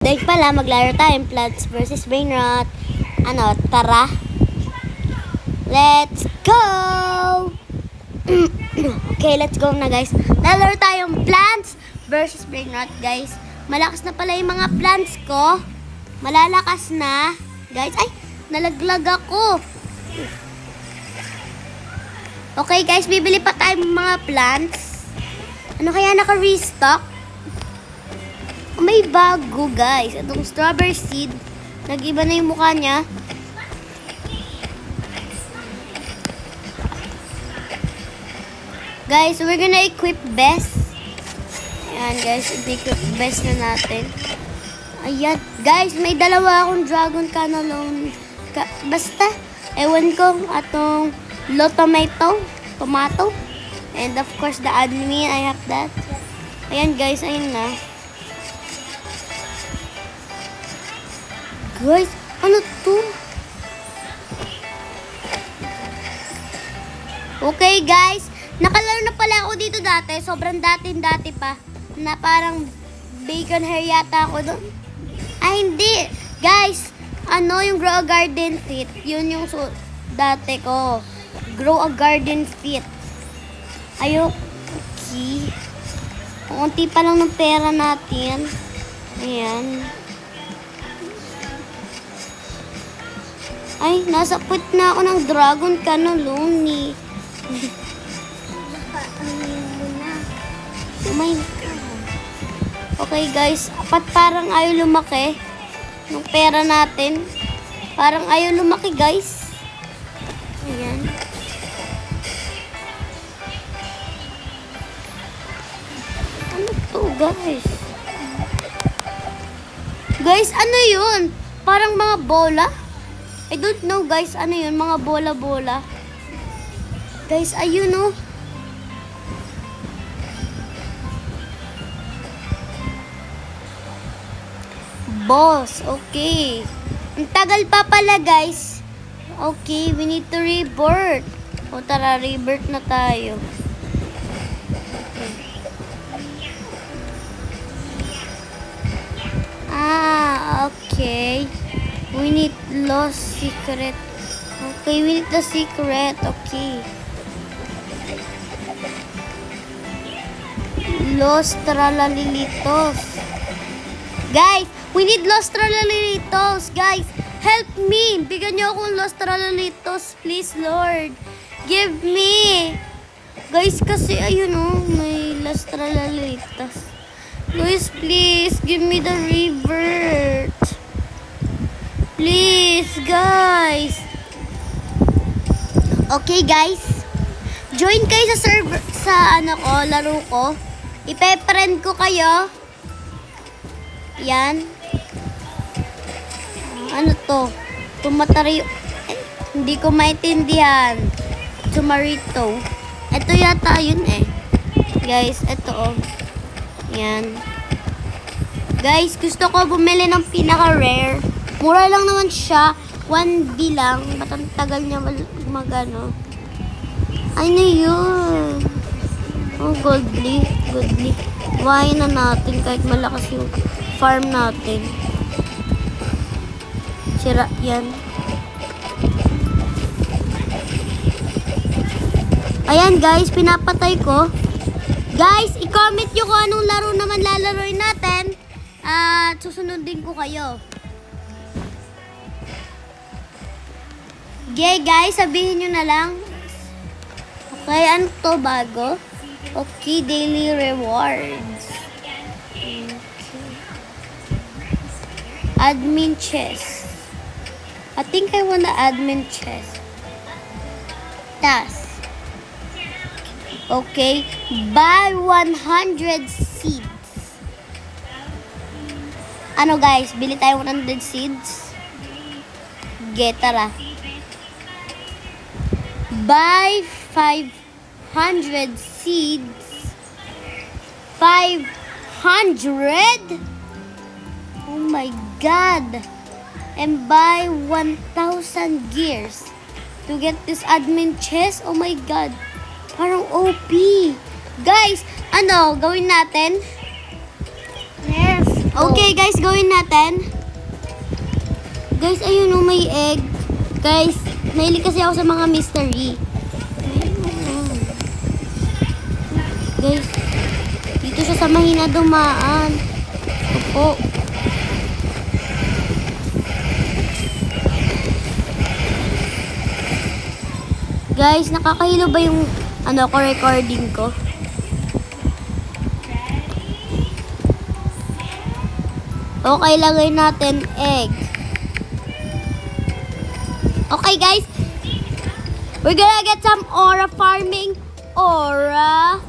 Dahil pala, maglaro tayong Plants vs. Brainrot. Ano, tara. Let's go! Okay, let's go na guys. Lalaro tayong Plants vs. Brainrot guys. Malakas na pala yung mga plants ko. Malalakas na. Guys, ay, nalaglag ako. Okay guys, bibili pa tayo ng mga plants. Ano kaya naka-restock? May bago guys. Itong strawberry seed. Nag-iba na yung mukha niya. Guys, we're gonna equip best. Ayan guys, i-equip best na natin. Ayan. Guys, may dalawa akong dragon canalone. Basta, ewan ko, atong tomato. And of course, the admin, I have that. Ayan guys, ayun na. Guys, ano to? Okay guys, nakalaro na pala ako dito dati. Sobrang dati pa. Na parang bacon hair yata ako doon. Ay, hindi. Guys, ano yung Grow a Garden Fit? Yun yung dati ko. Grow a Garden Fit. Ayok. Okay. Kunti pa lang ng pera natin. Ayan. Ay, nasa put na ako ng dragon canalone. Okay guys, parang ayaw lumaki yung pera natin. Parang ayaw lumaki guys. Ayan. Ano to guys? Guys, ano yun? Parang mga bola? I don't know guys, ano yun? Mga bola-bola. Guys, ayun oh. Boss, okay. Ang tagal pa pala guys. Okay, we need to rebirth. O tara, rebirth na tayo. Okay. We need lost secret. Okay, we need the secret. Okay. Los Tralalilitos. Guys, we need Los Tralalilitos. Guys, help me. Bigyan niyo akong Los Tralalilitos. Please, Lord. Give me. Guys, kasi ayun oh, may Los Tralalilitos. Guys, please, give me the revert. Please, guys. Okay, guys. Join kayo sa server, sa ano ko, laro ko. Ipe-friend ko kayo. Yan. Ano to? Tumatari. Hindi ko maintindihan. Tumarito. Ito yata yun eh. Guys, ito oh. Yan. Guys, gusto ko bumili ng pinaka-rare. Mura lang naman siya. 1B lang. Ba't ang tagal niya magano? Ano yun? Oh, goldly. Buhayin na natin kahit malakas yung farm natin. Sira yan. Ayan guys, pinapatay ko. Guys, i-comment nyo kung anong laro naman lalaroin natin. At susunodin ko kayo. Okay guys, sabihin nyo na lang. Okay, ano to bago? Okay, daily rewards. Okay. Admin chest. I think I want the admin chest. Task. Okay, buy 100 seeds. Ano guys, bili tayo 100 seeds. Get tara. Buy 500 seeds. 500? Oh my god. And buy 1,000 gears to get this admin chest. Oh my god. Parang OP. Guys, ano, gawin natin? Yes. Okay, guys, gawin natin. Guys, ayun o, may egg. Guys, mahilig kasi ako sa mga mystery. Guys, dito siya sa mahina dumaan. Opo. Guys, nakakahilo ba yung recording ko? Okay, lagay natin egg. Okay, guys. We're gonna get some aura farming. Aura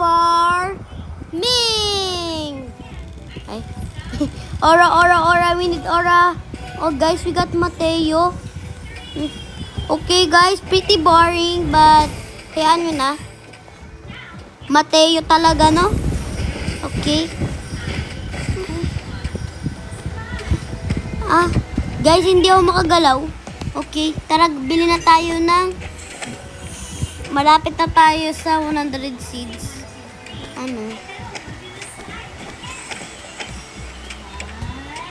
farming. Ay. Aura. We need aura. Oh, guys, we got Mateo. Okay, guys. Pretty boring, but kayaan nyo na. Mateo talaga, no? Okay. Guys, hindi ako makagalaw. Okay, tara, bili na tayo ng... Malapit na tayo sa 100 seeds.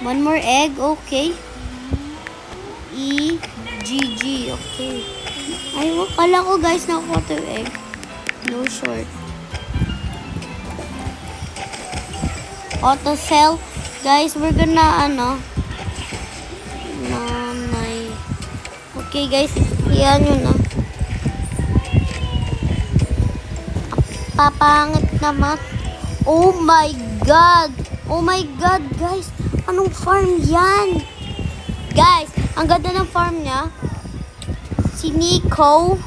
One more egg, okay. EGG, okay. Ay, kala ko guys, nakuha to egg. No short. Auto sell. Guys, we're gonna, okay guys, iyan nyo na. Papangit naman. Oh my god. Oh my god, guys. Anong farm yan? Guys, ang ganda ng farm niya. Si Nico.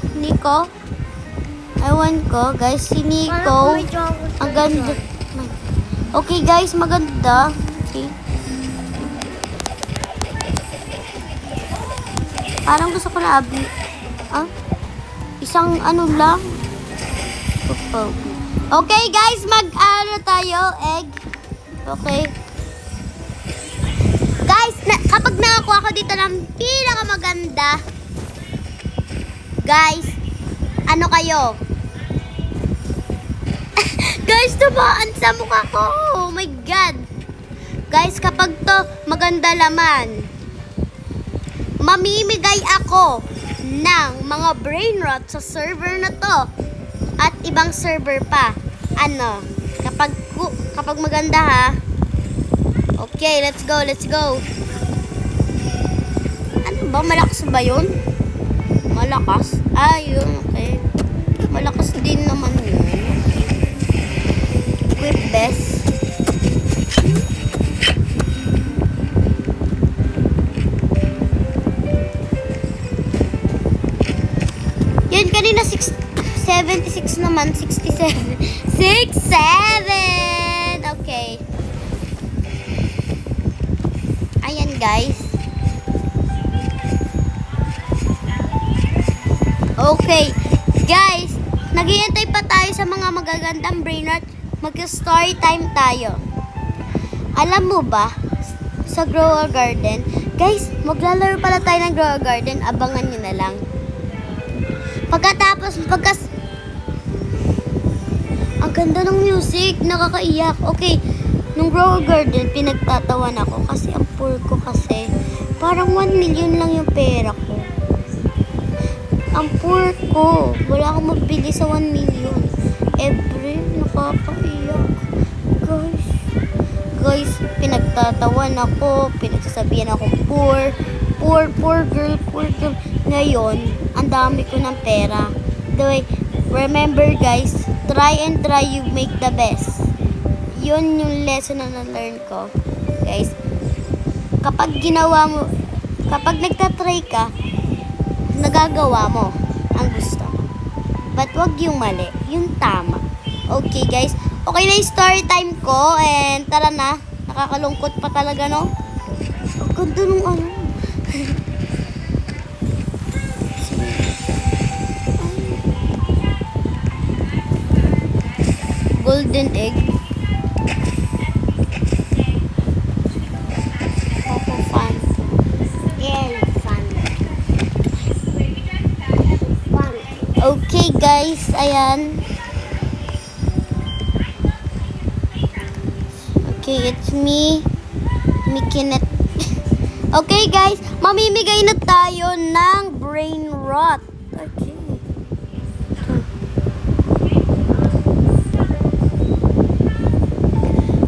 Ewan ko, guys. Si Nico. Ang ganda. Okay guys, maganda. Okay. Parang gusto ko na isang lang. Okay guys, tayo, egg. Okay. Guys, kapag nakakuha ko dito ng pinakamaganda, guys, kayo? Guys, tumaan sa mukha ko. Oh my god. Guys, kapag to maganda laman, mamimigay ako ng mga brain rot sa server na to at ibang server pa. Kapag maganda ha. Okay, let's go. Malakas ba yun? Malakas? Yun, okay. Malakas din naman yun. Equip best. Yan, kanina 76 naman. 67. 67! Okay. Ayan, guys. Okay. Guys, naghihintay pa tayo sa mga magagandang brain rot. Mag-story time tayo. Alam mo ba, sa Grow a Garden, guys, maglalaro pala tayo ng Grow a Garden. Abangan nyo na lang. Pagkatapos, ang ganda ng music, nakakaiyak. Okay, nung Grow a Garden, pinagtatawan ako kasi ang poor ko kasi. Parang 1 million lang yung pera ko. Ang poor ko. Wala akong mabili sa 1 million. Nakakaiyak. Guys, pinagtatawan ako. Pinagsasabihan ako, poor girl. Ngayon, ang dami ko ng pera. Remember guys, try you make the best. Yun yung lesson na na-learn ko. Guys, kapag nagtatry ka, nagagawa mo ang gusto mo. But wag yung mali, yung tama. Okay guys, okay na yung story time ko. And tara na, nakakalungkot pa talaga, no? Ang ganda nung golden egg. Fun. Okay guys, ayan. Okay, it's me. Mikinet. Okay guys, mamimigay na tayo ng brain rot. Okay.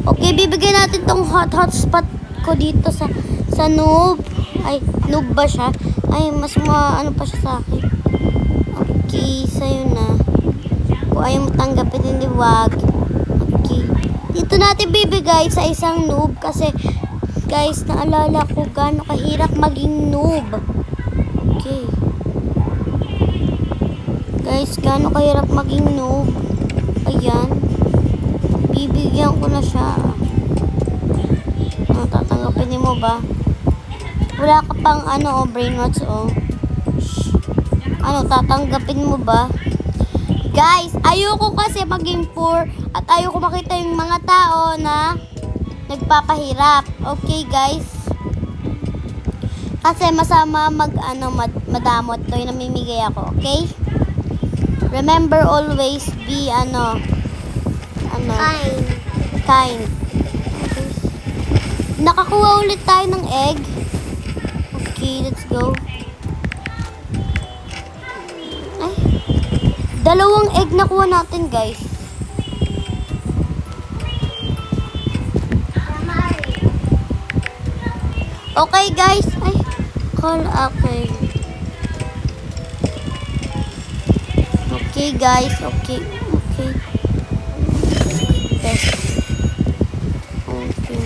Okay, bibigyan natin tong hotspot ko dito sa noob. Ay, noob ba siya? Ay, mas ano pa siya sa akin. Okay, sa'yo na. Kung ayaw mo tanggapin, hindi wag. Okay. Dito natin bibigay sa isang noob kasi guys, naalala ko gaano kahirap maging noob. Okay. Guys, gaano kahirap maging noob. Ayan. Bibigyan ko na siya. Ano, tatanggapin mo ba? Wala ka pang brain rots, Shh. Ano, tatanggapin mo ba? Guys, ayoko kasi maging poor at ayoko makita yung mga tao na nagpapahirap. Okay, guys? Kasi masama madamot to yung namimigay ako. Okay? Remember always be kind. Okay. Nakakuha ulit tayo ng egg. Okay, let's go. Ay. 2 egg nakuha natin, guys. Okay guys, okay. Okay guys, okay. Yes. Okay.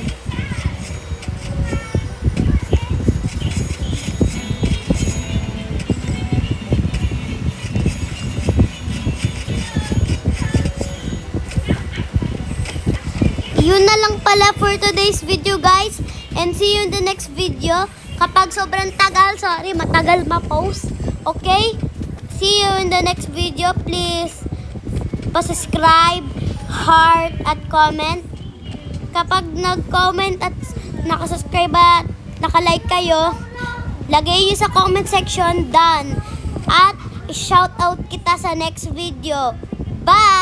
Yun na lang pala for today's video, guys. And see you in the next video. Kapag sobrang tagal, sorry, matagal ma-post. Okay? See you in the next video. Please, pa-subscribe, heart, at comment. Kapag nag-comment at nakasubscribe at nakalike kayo, lagay nyo sa comment section, done. At shout out kita sa next video. Bye!